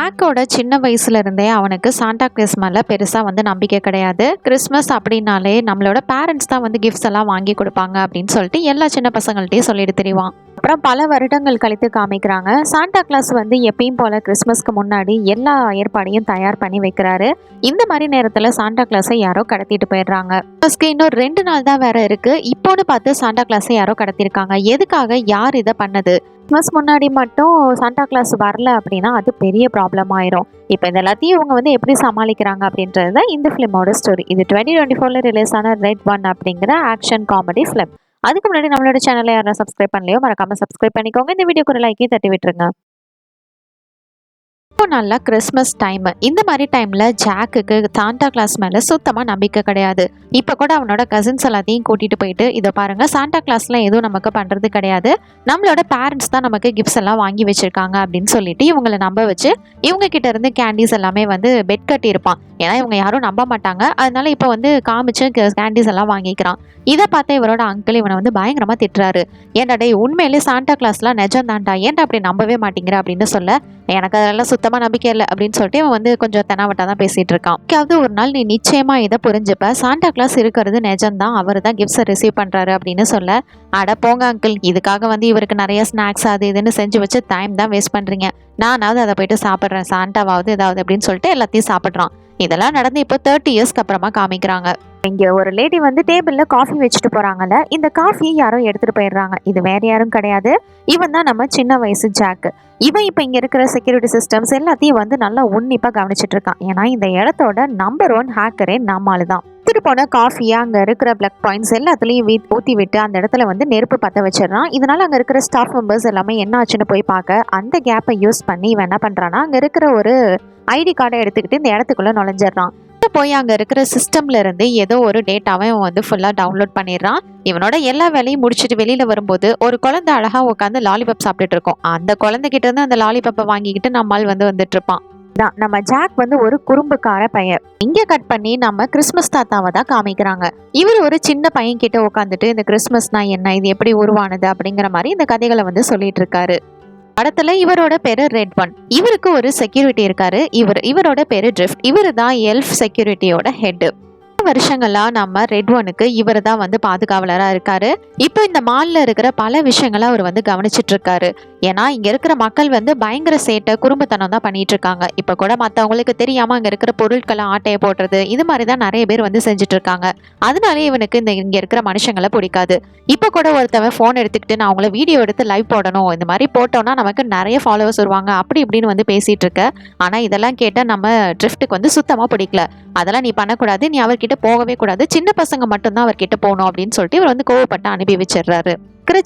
ஜாக்கோட சின்ன வயசுல இருந்தே அவனுக்கு சாண்டா கிளாஸ் மேல பெருசா வந்து நம்பிக்கை கிடையாது. கிறிஸ்மஸ் அப்படின்னாலே நம்மளோட பேரண்ட்ஸ் தான் வந்து கிஃப்ட்ஸ் எல்லாம் வாங்கி கொடுப்பாங்க அப்படின்னு சொல்லிட்டு எல்லா சின்ன பசங்கள்ட்டையும் சொல்லிட்டு தெரிவான். அப்புறம் பல வருடங்கள் கழித்து காமிக்கிறாங்க. சாண்டா கிளாஸ் வந்து எப்பயும் போல கிறிஸ்மஸ்க்கு முன்னாடி எல்லா ஏற்பாடையும் தயார் பண்ணி வைக்கிறாரு. இந்த மாதிரி நேரத்துல சாண்டா கிளாஸை யாரோ கடத்திட்டு போயிடுறாங்க. இன்னும் 2 நாள் தான் வேற இருக்கு. இப்போன்னு பார்த்து சாண்டா கிளாஸை யாரோ கடத்திருக்காங்க. எதுக்காக, யார் இதை பண்ணது? கிறிஸ்மஸ் முன்னாடி மட்டும் சாண்டா கிளாஸ் வரல அப்படின்னா அது பெரிய ப்ராப்ளம் ஆயிரும். இப்போ இது எல்லாத்தையும் இவங்க வந்து எப்படி சமாளிக்கிறாங்க அப்படின்றது தான் இந்த ஃபிலிமோட ஸ்டோரி. இது 2024 ரிலீஸ் ஆன ரெட் ஒன் அப்படிங்கிற ஆக்ஷன் காமெடி ஃபிலிம். அதுக்கு முன்னாடி நம்மளோட சேனலை யாரும் சப்ஸ்கிரைப் பண்ணலையோ மறக்காம சப்ஸ்கிரைப் பண்ணிக்கோங்க. இந்த வீடியோக்கு ஒரு லைக்கே தட்டி விட்டுருங்க. இப்போ நல்லா கிறிஸ்மஸ் டைம். இந்த மாதிரி டைம்ல ஜாக்குக்கு சாண்டா கிளாஸ் மேல சுத்தமா நம்பிக்கை கிடையாது. இப்ப கூட அவனோட கசின்ஸ் எல்லாத்தையும் கூட்டிட்டு போயிட்டு, இதை பாருங்க, சாண்டா கிளாஸ்லாம் எதுவும் நமக்கு பண்றது கிடையாது, நம்மளோட பேரண்ட்ஸ் தான் நமக்கு கிஃப்ட்ஸ் எல்லாம் வாங்கி வச்சிருக்காங்க அப்படின்னு சொல்லிட்டு இவங்களை நம்ப வச்சு இவங்க கிட்ட இருந்து கேண்டீஸ் எல்லாமே வந்து பெட் கட்டி இருப்பான். ஏன்னா இவங்க யாரும் நம்ப மாட்டாங்க. அதனால இப்போ வந்து காமிச்சு கேண்டீஸ் எல்லாம் வாங்கிக்கிறான். இதை பார்த்து இவரோட அங்கிள் இவனை வந்து பயங்கரமா திட்டுறாரு. ஏன்டா டே, உண்மையிலே சாண்டா கிளாஸ்லாம் நிஜம் தான்டா, ஏன்டா அப்படி நம்பவே மாட்டேங்கிற அப்படின்னு சொல்ல, எனக்கு அதெல்லாம் சுத்தமா நம்பிக்கை இல்லை அப்படின்னு சொல்லிட்டு இவன் வந்து கொஞ்சம் தெனாவட்டா தான் பேசிட்டு இருக்கான். ஒரு நாள் நீ நிச்சயமா இதை புரிஞ்சுப்ப, சாண்டா கிளாஸ் இருக்கிறது நிஜம்தான், அவர் தான் கிஃப்ட்ஸை ரிசீவ் பண்றாரு அப்படின்னு சொல்ல, அட போங்க அங்கிள், இதுக்காக வந்து இவருக்கு நிறைய ஸ்நாக்ஸ் அது இதுன்னு செஞ்சு வச்சு டைம் தான் வேஸ்ட் பண்றீங்க, நானாவது அதை போயிட்டு சாப்பிட்றேன், சாண்டாவாவது ஏதாவது அப்படின்னு சொல்லிட்டு எல்லாத்தையும் சாப்பிட்றான். இதெல்லாம் நடந்து இப்போ 30 இயர்ஸ்க்கு அப்புறமா காமிக்கிறாங்க. இங்க ஒரு லேடி வந்து டேபிள்ல காஃபி வச்சுட்டு போறாங்கல்ல, இந்த காஃபி யாரோ எடுத்துட்டு போயிடுறாங்க. இது வேற யாரும் கிடையாது, இவன் தான் நம்ம சின்ன வயசு ஜாக். இவன் இப்ப இங்க இருக்கிற செக்யூரிட்டி சிஸ்டம்ஸ் எல்லாத்தையும் வந்து நல்லா உன்னிப்பா கவனிச்சிட்டு இருக்கான். ஏன்னா இந்த இடத்தோட நம்பர் 1 ஹேக்கரே நம்மால தான். எடுத்துட்டு போன காஃபியை அங்க இருக்கிற பிளக் பாயிண்ட்ஸ் எல்லாத்துலயும் ஊத்தி விட்டு அந்த இடத்துல வந்து நெருப்பு பத்த வச்சிடறான். இதனால அங்க இருக்கிற ஸ்டாஃப் மெம்பர்ஸ் எல்லாமே என்ன ஆச்சுன்னு போய் பார்க்க, அந்த கேப்பை யூஸ் பண்ணி இவன் என்ன பண்றான்னா அங்க இருக்கிற ஒரு ஐடி கார்டை எடுத்துக்கிட்டு இந்த இடத்துக்குள்ள நுழைஞ்சிடறான். போய் அங்க இருக்கிற சிஸ்டம்ல இருந்து ஏதோ ஒரு டேட்டாவை இவன் வந்து ஃபுல்லா டவுன்லோட் பண்ணிடுறான். இவனோட எல்லா வேலையும் முடிச்சுட்டு வெளியில வரும்போது ஒரு குழந்தை அழகா உட்காந்து லாலிபாப் சாப்பிட்டுட்டு இருக்கும். அந்த குழந்தைகிட்ட இருந்து அந்த லாலிபாப்பை வாங்கிக்கிட்டு நம்மால் வந்து வந்துட்டு இருப்பான். நம்ம ஜாக் வந்து ஒரு குறும்புக்கார பையன். இங்க கட் பண்ணி நம்ம கிறிஸ்மஸ் தாத்தாவை தான் காமிக்கிறாங்க. இவர் ஒரு சின்ன பையன் கிட்ட உட்காந்துட்டு இந்த கிறிஸ்மஸ்னா என்ன, இது எப்படி உருவானது அப்படிங்கிற மாதிரி இந்த கதைகளை வந்து சொல்லிட்டு இருக்காரு. படத்துல இவரோட பேரு ரெட் ஒன். இவருக்கு ஒரு செக்யூரிட்டி இருக்காரு. இவரோட பேரு ட்ரிஃப்ட். இவரு தான் எல்ஃப் செக்யூரிட்டியோட ஹெட். வருஷங்களா நம்ம ரெட் ஒனுக்கு இவர் தான் வந்து பாதுகாவலரா இருக்காரு. இப்போ இந்த மால்ல இருக்கிற பல விஷயங்களை அவர் வந்து கவனிச்சிட்டு இருக்காரு. ஏன்னா இங்க இருக்கிற மக்கள் வந்து பயங்கர சேட்டை குறும்புத்தனம் தான் பண்ணிட்டு இருக்காங்க. இப்ப கூட மத்தவங்களுக்கு தெரியாம அங்க இருக்கிற பொருட்களை ஆட்டையை போடுறது, இது மாதிரிதான் நிறைய பேர் வந்து செஞ்சுட்டு இருக்காங்க. அதனாலே இவனுக்கு இங்க இருக்கிற மனுஷங்களை பிடிக்காது. இப்ப கூட ஒருத்தவன் போன் எடுத்துக்கிட்டு நான் அவங்கள வீடியோ எடுத்து லைவ் போடணும், இந்த மாதிரி போட்டோம்னா நமக்கு நிறைய ஃபாலோவர்ஸ் வருவாங்க அப்படி இப்படின்னு வந்து பேசிட்டு இருக்க. ஆனா இதெல்லாம் கேட்ட நம்ம ட்ரிஃப்ட்டுக்கு வந்து சுத்தமா பிடிக்கல. அதெல்லாம் நீ பண்ணக்கூடாது, நீ அவர்கிட்ட போகவே கூடாது, சின்ன பசங்க மட்டும்தான் அவர்கிட்ட போகணும் அப்படின்னு சொல்லிட்டு இவர் வந்து கோவப்பட்டு அனுப்பி வச்சிடுறாரு.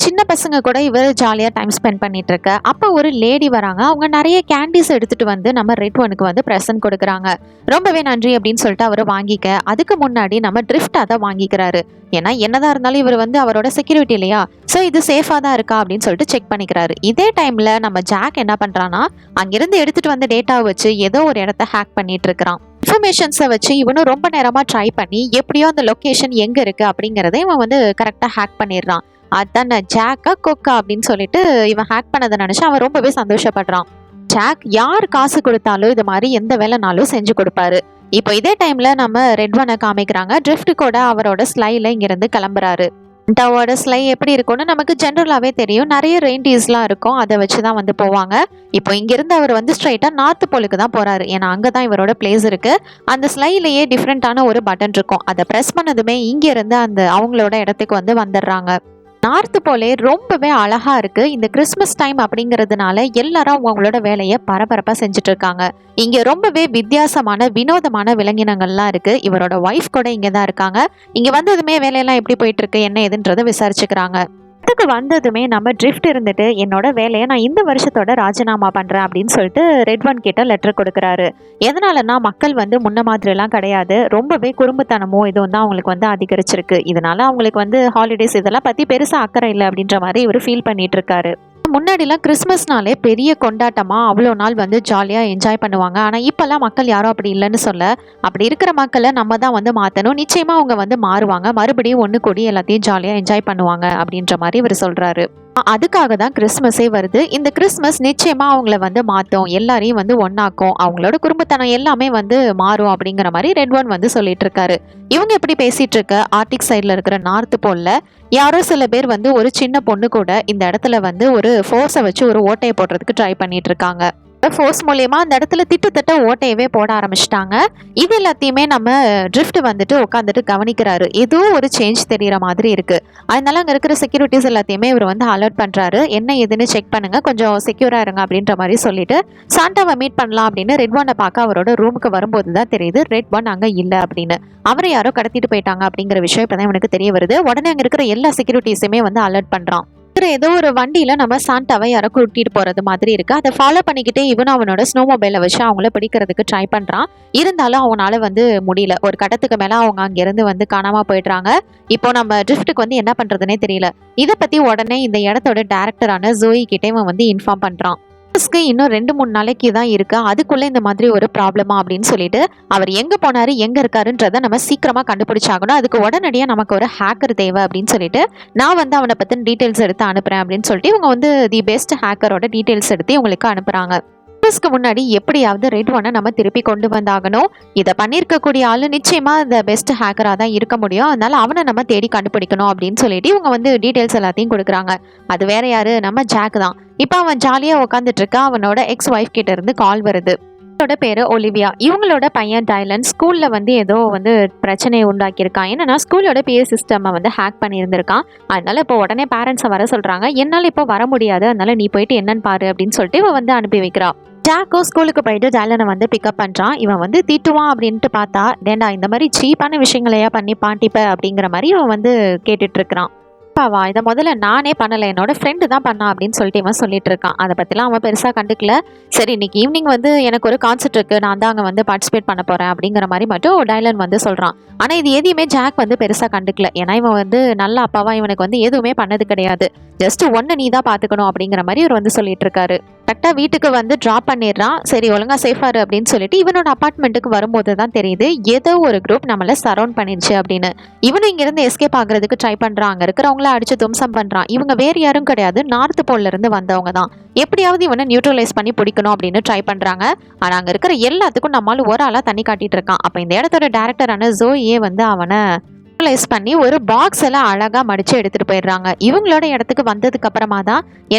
சின்ன பசங்க கூட இவர் ஜாலியா டைம் ஸ்பெண்ட் பண்ணிட்டு இருக்க. அப்ப ஒரு லேடி வராங்க. அவங்க நிறைய கேண்டீஸ் எடுத்துட்டு வந்து நம்ம ரெட் ஒனுக்கு வந்து பிரசன்ட் கொடுக்குறாங்க. ரொம்பவே நன்றி அப்படின்னு சொல்லிட்டு அவரை வாங்கிக்க. அதுக்கு முன்னாடி நம்ம ட்ரிஃப்ட் அதை வாங்கிக்கிறாரு. ஏன்னா என்னதான் இருந்தாலும் இவர் வந்து அவரோட செக்யூரிட்டி இல்லையா, சோ இது சேஃபா தான் இருக்கா அப்படின்னு சொல்லிட்டு செக் பண்ணிக்கிறாரு. இதே டைம்ல நம்ம ஜாக் என்ன பண்றான்னா அங்கிருந்து எடுத்துட்டு வந்த டேட்டாவை வச்சு ஏதோ ஒரு இடத்த ஹேக் பண்ணிட்டு இருக்கிறான். இன்ஃபர்மேஷன்ஸை வச்சு இவனும் ரொம்ப நேரமா ட்ரை பண்ணி எப்படியோ அந்த லொகேஷன் எங்க இருக்கு அப்படிங்கறத இவன் வந்து கரெக்டா ஹேக் பண்ணிடுறான். அதான் ஜாக்கா கொக்கா அப்படின்னு சொல்லிட்டு இவன் ஹேக் பண்ணதை நினைச்சு அவன் ரொம்பவே சந்தோஷப்படுறான். ஜாக் யார் காசு கொடுத்தாலும் இது மாதிரி எந்த வேலைனாலும் செஞ்சு கொடுப்பாரு. இப்போ இதே டைம்ல நம்ம ரெட் ஒனை காமிக்கிறாங்க. ட்ரிஃப்ட் கூட அவரோட ஸ்லைல இங்கிருந்து கிளம்புறாரு. டவோட ஸ்லை எப்படி இருக்கும்னு நமக்கு ஜென்ரலாவே தெரியும். நிறைய ரெயின்டியர்ஸ்லாம் இருக்கும், அதை வச்சுதான் வந்து போவாங்க. இப்போ இங்கிருந்து அவர் வந்து ஸ்ட்ரைட்டா நார்த் போலுக்கு தான் போறாரு. ஏன்னா அங்கதான் இவரோட பிளேஸ் இருக்கு. அந்த ஸ்லைலேயே டிஃப்ரெண்டான ஒரு பட்டன் இருக்கும். அதை பிரஸ் பண்ணதுமே இங்க இருந்து அந்த அவங்களோட இடத்துக்கு வந்து வந்துடுறாங்க. நார்த் போலே ரொம்பவே அழகா இருக்கு. இந்த கிறிஸ்மஸ் டைம் அப்படிங்கிறதுனால எல்லாரும் அவங்களோட வேலையை பரபரப்பா செஞ்சுட்டு இருக்காங்க. இங்க ரொம்பவே வித்தியாசமான வினோதமான விலங்கினங்கள்லாம் இருக்கு. இவரோட ஒய்ஃப் கூட இங்கதான் இருக்காங்க. இங்க வந்ததுமே வேலையெல்லாம் எப்படி போயிட்டு இருக்கு என்ன ஏதுன்றதை விசாரிச்சுக்கிறாங்க. இதுக்கு வந்ததுமே நம்ம ட்ரிஃப்ட் இருந்துட்டு என்னோட வேலையை நான் இந்த வருஷத்தோட ராஜினாமா பண்றேன் அப்படின்னு சொல்லிட்டு ரெட் ஒன் கிட்ட லெட்டர் கொடுக்குறாரு. எதனாலன்னா மக்கள் வந்து முன்ன மாதிரி எல்லாம் கிடையாது, ரொம்பவே குறும்புத்தனமும் இதுவும் தான் அவங்களுக்கு வந்து அதிகரிச்சிருக்கு. இதனால அவங்களுக்கு வந்து ஹாலிடேஸ் இதெல்லாம் பத்தி பெருசா அக்கறை இல்லை அப்படின்ற மாதிரி இவர் ஃபீல் பண்ணிட்டு இருக்காரு. முன்னாடிலாம் கிறிஸ்மஸ்னாலே பெரிய கொண்டாட்டமா அவ்வளோ நாள் வந்து ஜாலியாக என்ஜாய் பண்ணுவாங்க. ஆனால் இப்போல்லாம் மக்கள் யாரும் அப்படி இல்லைன்னு சொல்ல, அப்படி இருக்கிற மக்களை நம்ம தான் வந்து மாற்றணும். நிச்சயமாக அவங்க வந்து மாறுவாங்க, மறுபடியும் ஒன்று கூடி எல்லாத்தையும் ஜாலியாக என்ஜாய் பண்ணுவாங்க அப்படின்ற மாதிரி இவர் சொல்கிறாரு. அதுக்காக தான் கிறிஸ்மஸே வருது. இந்த கிறிஸ்மஸ் நிச்சயமா அவங்கள வந்து மாத்தும். எல்லாரையும் வந்து ஒண்ணாக்கும். அவங்களோட குடும்பத்தனம் எல்லாமே வந்து மாறும் அப்படிங்கிற மாரி ரெட் ஒன் வந்து சொல்லிட்டு இருக்காரு. இவங்க இப்படி பேசிட்டு இருக்க ஆர்டிக் சைடுல இருக்கிற நார்த் போல்ல யாரோ சில பேர் வந்து ஒரு சின்ன பொண்ணு கூட இந்த இடத்துல வந்து ஒரு ஃபோர்ஸ வச்சு ஒரு ஓட்டைய போடுறதுக்கு ட்ரை பண்ணிட்டு இருக்காங்க. ஃபோர்ஸ் மூலியமா அந்த இடத்துல திட்டத்தட்ட ஓட்டையவே போட ஆரம்பிச்சிட்டாங்க. இது எல்லாத்தையுமே நம்ம ட்ரிஃப்ட் வந்துட்டு உட்காந்துட்டு கவனிக்கிறாரு. ஏதோ ஒரு சேஞ்ச் தெரியற மாதிரி இருக்கு. அதனால அங்க இருக்கிற செக்யூரிட்டிஸ் எல்லாத்தையுமே இவர் வந்து அலர்ட் பண்றாரு. என்ன ஏதுன்னு செக் பண்ணுங்க, கொஞ்சம் செக்யூரா இருங்க அப்படின்ற மாதிரி சொல்லிட்டு சாண்டாவை மீட் பண்ணலாம் அப்படின்னு ரெட் ஒன்னை பார்க்க அவரோட ரூமுக்கு வரும்போது தான் தெரியுது ரெட் ஒன் அங்க இல்ல அப்படின்னு. அவரை யாரோ கடத்திட்டு போயிட்டாங்க அப்படிங்கிற விஷயம் இப்பதான் இவனுக்கு தெரிய வருது. உடனே அங்க இருக்கிற எல்லா செக்யூரிட்டிஸுமே வந்து அலர்ட் பண்றான். ஏதோ ஒரு வண்டியில நம்ம சாண்டாவை யாரோ கூட்டிட்டு போறது மாதிரி இருக்கு. அதை ஃபாலோ பண்ணிக்கிட்டே இவனும் அவனோட ஸ்னோ மொபைலை வச்சு அவங்கள பிடிக்கிறதுக்கு ட்ரை பண்றான். இருந்தாலும் அவனால வந்து முடியல. ஒரு கட்டத்துக்கு மேல அவங்க அங்கிருந்து வந்து காணாம போயிடுறாங்க. இப்போ நம்ம ட்ரிஃப்ட்டுக்கு வந்து என்ன பண்றதுன்னே தெரியல. இதை பத்தி உடனே இந்த இடத்தோட டைரக்டரான ஜோயி கிட்டே இவன் வந்து இன்ஃபார்ம் பண்றான். இன்னும் 2-3 நாளைக்கு தான் இருக்கு. அதுக்குள்ள இந்த மாதிரி ஒரு ப்ராப்ளமா அப்படின்னு சொல்லிட்டு அவர் எங்க போனாரு எங்க இருக்காருன்றத நம்ம சீக்கிரமா கண்டுபிடிச்சாகணும். அதுக்கு உடனடியா நமக்கு ஒரு ஹேக்கர் தேவை அப்படின்னு சொல்லிட்டு நான் வந்து அவனை பத்தின டீடைல்ஸ் எடுத்து அனுப்புறேன் அப்படின்னு சொல்லிட்டு இவங்க வந்து தி பெஸ்ட் ஹேக்கரோட டீடைல்ஸ் எடுத்து இவங்களுக்கு அனுப்புறாங்க. முன்னாடி எப்படியாவது ரெட் ஒன்னை நம்ம திருப்பி கொண்டு வந்தாகணும். இதை பண்ணிருக்கக்கூடிய ஆளு நிச்சயமா இந்த பெஸ்ட் ஹேக்கரா தான் இருக்க முடியும். அதனால அவனை நம்ம தேடி கண்டுபிடிக்கணும் அப்படின்னு சொல்லிட்டு இவங்க வந்து டீடைல்ஸ் எல்லாத்தையும் கொடுக்குறாங்க. அது வேற யாரு, நம்ம ஜாக் தான். இப்போ அவன் ஜாலியா உட்காந்துட்டு இருக்கா. அவனோட எக்ஸ் ஒய்ஃப் கிட்ட இருந்து கால் வருது. பேரு ஒலிவியா. இவங்களோட பையன் டைலன் ஸ்கூல்ல வந்து ஏதோ வந்து பிரச்சனையை உண்டாக்கியிருக்கான். என்னன்னா ஸ்கூலோட பிஏ சிஸ்டம் வந்து ஹேக் பண்ணியிருந்திருக்கான். அதனால இப்போ உடனே பேரண்ட்ஸை வர சொல்றாங்க. என்னால இப்போ வர முடியாது, அதனால நீ போயிட்டு என்னன்னு பாரு அப்படின்னு சொல்லிட்டு இவன் வந்து அனுப்பி வைக்கிறா. ஜாக்கோ ஸ்கூலுக்கு போயிட்டு டைலனை வந்து பிக்கப் பண்றான். இவன் வந்து திட்டுவான் அப்படின்ட்டு பார்த்தா டேண்டா இந்த மாதிரி சீப்பான விஷயங்களையா பண்ணி பாண்டிப்ப அப்படிங்கிற மாதிரி இவன் வந்து கேட்டுட்டு இருக்கிறான். அப்பாவா, இதை முதல்ல நானே பண்ணலை, என்னோட ஃப்ரெண்டு தான் பண்ணா அப்படின்னு சொல்லிட்டு இவன் சொல்லிட்டு இருக்கான். அதை பற்றிலாம் அவன் பெருசாக கண்டுக்கல. சரி இன்னைக்கு ஈவினிங் வந்து எனக்கு ஒரு கான்சர்ட் இருக்கு, நான் தான் அங்கே வந்து பார்ட்டிசிபேட் பண்ண போறேன் அப்படிங்கிற மாதிரி மட்டும் டைலன் வந்து சொல்றான். ஆனால் இது எதையுமே ஜாக் வந்து பெருசாக கண்டுக்கல. ஏன்னா இவன் வந்து நல்ல அப்பாவா இவனுக்கு வந்து எதுவுமே பண்ணது கிடையாது. ஜஸ்ட் ஒன்று நீ தான் பார்த்துக்கணும் அப்படிங்கிற மாதிரி இவர் வந்து சொல்லிட்டு இருக்காரு. கரெக்டாக வீட்டுக்கு வந்து ட்ராப் பண்ணிடுறான். சரி ஒழுங்கா சேஃபாரு அப்படின்னு சொல்லிட்டு இவனோட அப்பார்ட்மெண்ட்டுக்கு வரும்போது தான் தெரியுது ஏதோ ஒரு குரூப் நம்மள சரௌண்ட் பண்ணிடுச்சு அப்படின்னு. இவனு இங்கிருந்து எஸ்கேப் ஆகுறதுக்கு ட்ரை பண்றான். அங்க இருக்கிறவங்கள அடிச்சு தும்சம் பண்றான். இவங்க வேறு யாரும் கிடையாது, நார்த் போல்ல இருந்து வந்தவங்க தான். எப்படியாவது இவனை நியூட்ரலைஸ் பண்ணி பிடிக்கணும் அப்படின்னு ட்ரை பண்றாங்க. ஆனா அங்க இருக்கிற எல்லாத்துக்கும் நம்மளால ஒரு ஆளா தண்ணி காட்டிட்டு இருக்கான். அப்ப இந்த இடத்தோட டைரக்டரான ஜோயே வந்து அவனை பண்ணி ஒரு பாக்ஸ் எல்லாம் அழகா மடிச்சு எடுத்துட்டு போயிடுறாங்க. இவங்களோட இடத்துக்கு வந்ததுக்கு அப்புறமா தான்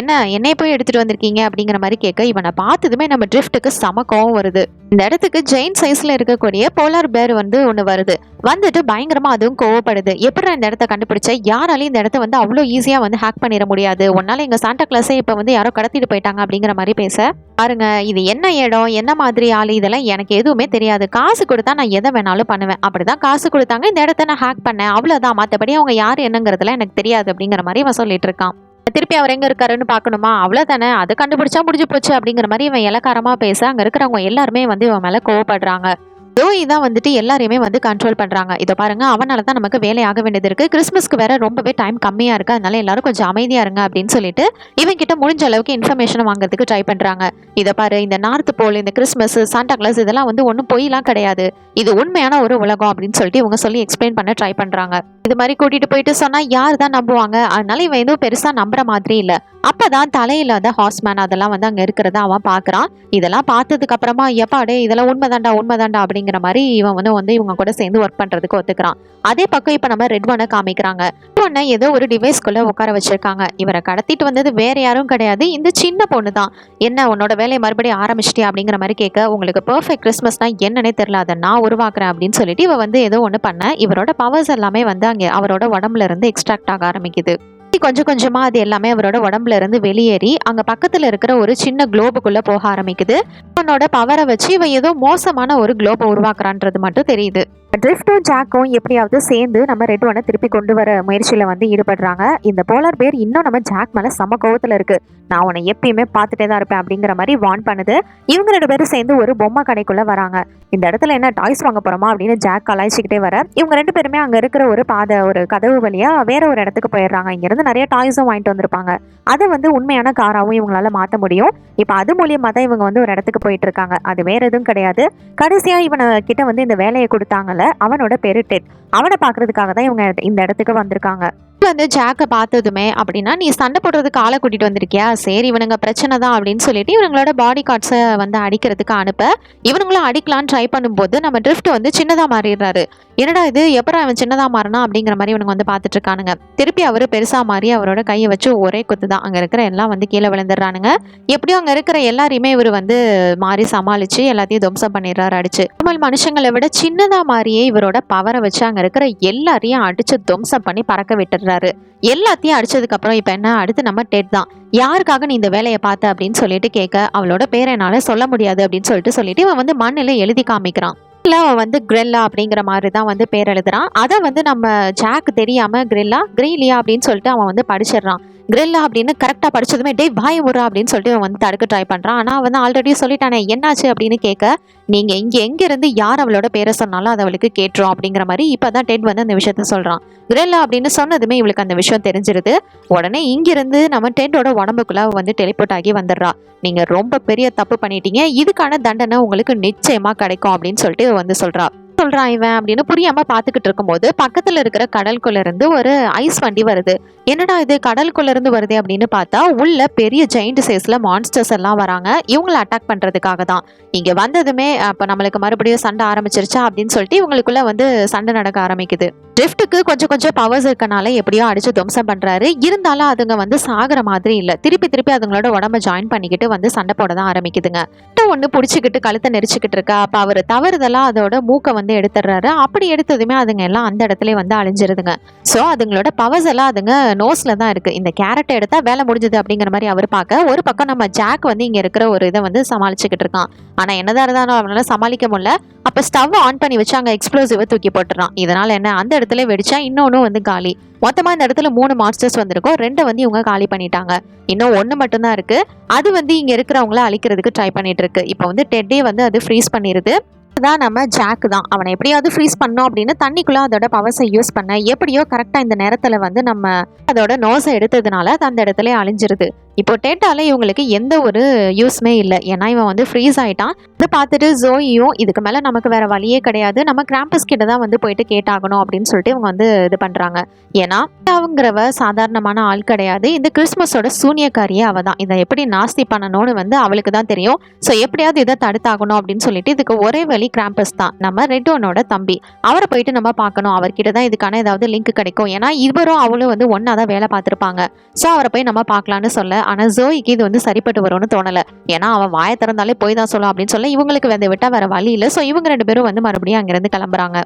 என்னை போய் எடுத்துட்டு வந்திருக்கீங்க அப்படிங்கிற மாதிரி கேட்க இவனை பார்த்ததுமே நம்ம ட்ரிஃப்ட்டுக்கு செம கோவம் வருது. இந்த இடத்துக்கு ஜெயின் சைஸ்ல இருக்கக்கூடிய போலார் பேர் வந்து ஒண்ணு வருது. வந்துட்டு பயங்கரமா அதுவும் கோவப்படுது. எப்படி இந்த இடத்த கண்டுபிடிச்ச, யாராலையும் இந்த இடத்த வந்து அவ்வளோ ஈஸியா வந்து ஹேக் பண்ணிட முடியாது, உன்னால எங்க சாண்டா கிளாஸே இப்ப வந்து யாரோ கடத்திட்டு போயிட்டாங்க அப்படிங்கிற மாதிரி பேச பாருங்க, இது என்ன இடம் என்ன மாதிரி ஆளு இதெல்லாம் எனக்கு எதுவுமே தெரியாது. காசு கொடுத்தா நான் எதை வேணாலும் பண்ணுவேன். அப்படிதான் காசு கொடுத்தாங்க, இந்த இடத்த நான் ஹேக் பண்ணேன், அவ்வளவுதான். மற்றபடி அவங்க யாரு என்னங்கிறதுலாம் எனக்கு தெரியாது அப்படிங்கிற மாதிரி இவன் சொல்லிட்டு இருக்கான். திருப்பி அவர் எங்க இருக்காருன்னு பாக்கணுமா, அவ்வளவுதானே, அது கண்டுபிடிச்சா முடிஞ்சு போச்சு அப்படிங்கிற மாதிரி இவன் இலக்காரமா பேச அங்க இருக்கிறவங்க எல்லாருமே வந்து இவன் மேல கோவப்படுறாங்க. ஜோயி தான் வந்துட்டு எல்லாரையுமே வந்து கண்ட்ரோல் பண்றாங்க. இதை பாருங்க, அவனால தான் நமக்கு வேலையாக வேண்டியது இருக்கு. கிறிஸ்மஸ்க்கு வேற ரொம்பவே டைம் கம்மியா இருக்கு, அதனால எல்லாரும் கொஞ்சம் அமைதியா இருங்க அப்படின்னு சொல்லிட்டு இவன் கிட்ட முடிஞ்ச அளவுக்கு இன்ஃபர்மேஷன் வாங்குறதுக்கு ட்ரை பண்றாங்க. இதை பாரு, இந்த நார்த் போல், இந்த கிறிஸ்மஸ், சாண்டா கிளாஸ் இதெல்லாம் வந்து ஒன்றும் பொய்லாம் கிடையாது, இது உண்மையான ஒரு உலகம் அப்படின்னு சொல்லிட்டு இவங்க சொல்லி எக்ஸ்பிளைன் பண்ண ட்ரை பண்றாங்க. இது மாதிரி கூட்டிட்டு போயிட்டு சொன்னா யார் தான் நம்புவாங்க, அதனால இவன் எதுவும் பெருசா நம்புற மாதிரி இல்ல. அப்பதான் தலையில்லாத ஹார்ஸ்மேன் அதெல்லாம் வந்து அங்க இருக்கிறத அவன் பாக்குறான். இதெல்லாம் பார்த்ததுக்கு அப்புறமா எப்பாடே இதெல்லாம் உண்மைதாண்டா உண்மைதாண்டா அப்படிங்கிற மாதிரி இவன் வந்து இவங்க கூட சேர்ந்து ஒர்க் பண்றதுக்கு ஒத்துக்கிறான். அதே பக்கம் இப்ப நம்ம ரெட் ஒன்னை காமிக்கிறாங்க. ரெட் ஒன்னை ஏதோ ஒரு டிவைஸ்குள்ள உட்கார வச்சிருக்காங்க. இவரை கடத்திட்டு வந்தது வேற யாரும் கிடையாது, இந்த சின்ன பொண்ணு தான். என்ன உன்னோட வேலையை மறுபடியும் ஆரம்பிச்சிட்டியா அப்படிங்கிற மாதிரி கேட்க, உங்களுக்கு பெர்ஃபெக்ட் கிறிஸ்மஸ்னா என்னன்னே தெரியல, அதை நான் உருவாக்குறேன் அப்படின்னு சொல்லிட்டு இவ வந்து ஏதோ ஒண்ணு பண்ண இவரோட பவர்ஸ் எல்லாமே வந்து அங்க அவரோட உடம்புல இருந்து எக்ஸ்ட்ராக்ட் ஆக ஆரம்பிக்குது. கொஞ்சம் கொஞ்சமா அது எல்லாமே அவரோட உடம்புல இருந்து வெளியேறி அங்க பக்கத்துல இருக்கிற ஒரு சின்ன குளோபுக்குள்ள போக ஆரம்பிக்குது. அவனோட பவரை வச்சு இவன் ஏதோ மோசமான ஒரு குளோபை உருவாக்குறான்றது மட்டும் தெரியுது. ட்ரிஃப்டும் ஜாக்கும் எப்படியாவது சேர்ந்து நம்ம ரெட் ஒன்னை திருப்பி கொண்டு வர முயற்சியில வந்து ஈடுபடுறாங்க. இந்த போலார் பேர் இன்னும் நம்ம ஜாக் மேல சம கோவத்துல இருக்கு. நான் உன்னை எப்பயுமே பார்த்துட்டே தான் இருப்பேன் அப்படிங்கிற மாதிரி வார்ன் பண்ணுது. இவங்க 2 பேரும் சேர்ந்து ஒரு பொம்மை கடைக்குள்ள வராங்க. இந்த இடத்துல என்ன டாய்ஸ் வாங்க போறோமா அப்படின்னு ஜாக் கலாய்ச்சிக்கிட்டே வர இவங்க 2 பேருமே அங்க இருக்கிற ஒரு பாதை, ஒரு கதவு வழியா வேற ஒரு இடத்துக்கு போயிடுறாங்க. இங்க இருந்து நிறைய டாய்ஸும் வாங்கிட்டு வந்திருப்பாங்க. அதை வந்து உண்மையான காராவும் இவங்களால மாற்ற முடியும். இப்ப அது மூலியமா தான் இவங்க வந்து ஒரு இடத்துக்கு போயிட்டு இருக்காங்க. அது வேற எதுவும் கிடையாது. கடைசியா இவனை கிட்ட வந்து இந்த வேலையை கொடுத்தாங்கல்ல, அவனோட பேரு டெட். அவனை பாக்குறதுக்காக தான் இவங்க இந்த இடத்துக்கு வந்திருக்காங்க. வந்து ஜாக்கை பார்த்ததுமே அப்படின்னா நீ சண்டை போடுறதுக்கு ஆளை கூட்டிட்டு வந்திருக்கியா, சரி இவனுங்க பிரச்சனை தான் அப்படின்னு சொல்லிட்டு இவங்களோட பாடி கார்ட்ஸை வந்து அடிக்கிறதுக்கு அனுப்ப இவனுங்களும் அடிக்கலான்னு ட்ரை பண்ணும்போது நம்ம ட்ரிஃப்ட் வந்து சின்னதா மாறிடுறாரு. என்னடா இது எப்பறம் அவன் சின்னதா மாறினா அப்படிங்கிற மாதிரி இவனுங்க வந்து பார்த்துட்டு இருக்கானுங்க. திருப்பி அவரு பெருசா மாறி அவரோட கையை வச்சு ஒரே குத்து தான் அங்க இருக்கிற எல்லாம் வந்து கீழே விழுந்துடுறானுங்க. எப்படியும் அங்க இருக்கிற எல்லாரையுமே இவர் வந்து மாறி சமாளிச்சு எல்லாத்தையும் துவம்சம் பண்ணிடுறாரு அடிச்சு. நார்மல் மனுஷங்களை விட சின்னதா மாறியே இவரோட பவரை வச்சு அங்க இருக்கிற எல்லாரையும் அடிச்சு துவம்சம் பண்ணி பறக்க விட்டுடுறாரு. எல்லாத்தையும் அடிச்சதுக்கு அப்புறம் இப்ப என்ன, அடுத்து நம்ம டெட் தான். யாருக்காக நீ இந்த வேலையை பார்த்த அப்படின்னு சொல்லிட்டு கேட்க அவளோட பேரை என்னால சொல்ல முடியாது அப்படின்னு சொல்லிட்டு இவன் வந்து மண்ணில எழுதி காமிக்கிறான். அவன் வந்து கிரெல்லா அப்படிங்கிற மாதிரி தான் வந்து பேர் எழுதுறான். அதை வந்து நம்ம ஜாக் தெரியாம கிரீலியா அப்படின்னு சொல்லிட்டு அவன் வந்து படிச்சிடறான். கிரெல்லா அப்படின்னு கரெக்டாக படிச்சதுமே டே பாய் விடுறா அப்படின்னு சொல்லிட்டு அவன் வந்து தடுக்க ட்ரை பண்ணுறான். ஆனால் அவன் ஆல்ரெடி சொல்லிட்டானே என்னாச்சு அப்படின்னு கேட்க நீங்கள் இங்கே எங்கேருந்து யார் அவளோட பேரை சொன்னாலும் அதை அவளுக்கு கேட்டுரும் அப்படிங்கிற மாதிரி இப்போ தான் டெட் வந்து அந்த விஷயத்த சொல்கிறான். கிரெல்லா அப்படின்னு சொன்னதுமே இவளுக்கு அந்த விஷயம் தெரிஞ்சிருது. உடனே இங்கிருந்து நம்ம டெட்டோட உடம்புக்குள்ள வந்து டெலிபோர்ட் ஆகி வந்துடுறா. நீங்கள் ரொம்ப பெரிய தப்பு பண்ணிட்டீங்க, இதுக்கான தண்டனை உங்களுக்கு நிச்சயமாக கிடைக்கும் அப்படின்னு சொல்லிட்டு வந்து சொல்கிறான் இவன் அப்படின்னு புரியாம பாத்துக்கிட்டு இருக்கும்போது பக்கத்துல இருக்கிற கடலுக்குள்ள இருந்து ஒரு ஐஸ் வண்டி வருது. என்னடா இது கடலுக்குள்ள இருந்து வருது அப்படின்னு பார்த்தா உள்ள பெரிய ஜெயிண்ட் சைஸ்ல மான்ஸ்டர்ஸ் எல்லாம் வராங்க. இவங்களை அட்டாக் பண்றதுக்காக தான். இங்க வந்ததுமே அப்ப நம்மளுக்கு மறுபடியும் சண்டை ஆரம்பிச்சிருச்சா அப்படின்னு சொல்லிட்டு இவங்களுக்குள்ள வந்து சண்டை நடக்க ஆரம்பிக்குது. ட்ரிஃப்ட்டுக்கு கொஞ்சம் பவர்ஸ் இருக்கனால எப்படியோ அடிச்சு துவம்சம் பண்றாரு. இருந்தாலும் அதுங்க வந்து சாகுற மாதிரி இல்ல. திருப்பி அதுங்களோட உடம்ப ஜாயின் பண்ணிக்கிட்டு வந்து சண்டை போட தான் ஆரம்பிக்குதுங்க. ஒண்ணு புடிச்சுக்கிட்டு கழுத்தை நெரிச்சுக்கிட்டு இருக்கா. அப்ப அவரு தவறுதலா அதோட மூக்கை வந்து எடுத்துடுறாரு. அப்படி எடுத்ததுமே அதுங்க எல்லாம் அந்த இடத்துல வந்து அழிஞ்சிருதுங்க. சோ அதுங்களோட பவர்ஸ் எல்லாம் அதுங்க நோஸ்ல தான் இருக்கு. இந்த கேரட்டை எடுத்தா வேலை முடிஞ்சது அப்படிங்கிற மாதிரி அவர் பார்க்க ஒரு பக்கம் நம்ம ஜாக் வந்து இங்க இருக்கிற ஒரு இதை வந்து சமாளிச்சுக்கிட்டு இருக்கான். ஆனா என்னதான் இருந்தாலும் அவனால சமாளிக்க முடியல. அப்ப ஸ்டவ் ஆன் பண்ணி வச்சு அங்க எக்ஸ்ப்ளோசிவ தூக்கி போட்டுறான். இதனால என்ன, அந்த இடத்துல வெடிச்சா இன்னொன்னு வந்து காலி. மொத்தமா இந்த இடத்துல 3 மான்ஸ்டர்ஸ் வந்திருக்கும். 2 வந்து இவங்க காலி பண்ணிட்டாங்க. இன்னும் 1 மட்டும்தான் இருக்கு. அது வந்து இங்க இருக்கிறவங்கள அழிக்கிறதுக்கு ட்ரை பண்ணிட்டு இருக்கு. இப்போ வந்து டெட்டே வந்து அது ஃப்ரீஸ் பண்ணிருது. தான் நம்ம ஜாக் தான் அவனை எப்படியாவது ஃப்ரீஸ் பண்ணோம் அப்படின்னு தண்ணிக்குள்ள அதோட பவர்ஸை யூஸ் பண்ண எப்படியோ கரெக்டா இந்த நேரத்துல வந்து நம்ம அதோட நோஸை எடுத்ததுனால அது அந்த இடத்துல அழிஞ்சிருது. இப்போ டெட்டால இவங்களுக்கு எந்த ஒரு யூஸ்மே இல்லை. ஏன்னா இவன் வந்து ஃப்ரீஸ் ஆயிட்டான். அதை பார்த்துட்டு ஜோயியும் இதுக்கு மேல நமக்கு வேற வழியே கிடையாது, நம்ம கிராம்பஸ் கிட்ட தான் வந்து போயிட்டு கேட்டாகணும் அப்படின்னு சொல்லிட்டு இவங்க வந்து இது பண்றாங்க. ஏன்னா அவங்கிறவ சாதாரணமான ஆள் கிடையாது. இந்த கிறிஸ்மஸோட சூனியக்காரியே அவ தான். இதை எப்படி நாஸ்தி பண்ணணும்னு வந்து அவளுக்கு தான் தெரியும். ஸோ எப்படியாவது இதை தடுத்தாகணும் அப்படின்னு சொல்லிட்டு இதுக்கு ஒரே வழி கிராம்பஸ் தான், நம்ம ரெட்டோனோட தம்பி. அவரை போயிட்டு நம்ம பார்க்கணும். அவர்கிட்ட தான் இதுக்கான ஏதாவது லிங்க் கிடைக்கும். ஏன்னா இவரும் அவளும் வந்து ஒன்னா தான் வேலை பார்த்துருப்பாங்க. ஸோ அவரை போய் நம்ம பார்க்கலான்னு சொல்ல, ஆனா ஜோயிக்கு இது வந்து சரிப்பட்டு வரும்னு தோணல. ஏன்னா அவன் வாயை திறந்தாலே போய் தான் சொல்லும் அப்படின்னு சொல்ல இவங்களுக்கு வந்து விட்டா வேற வழி இல்லை. ஸோ இவங்க 2 பேரும் வந்து மறுபடியும் அங்கிருந்து கிளம்புறாங்க.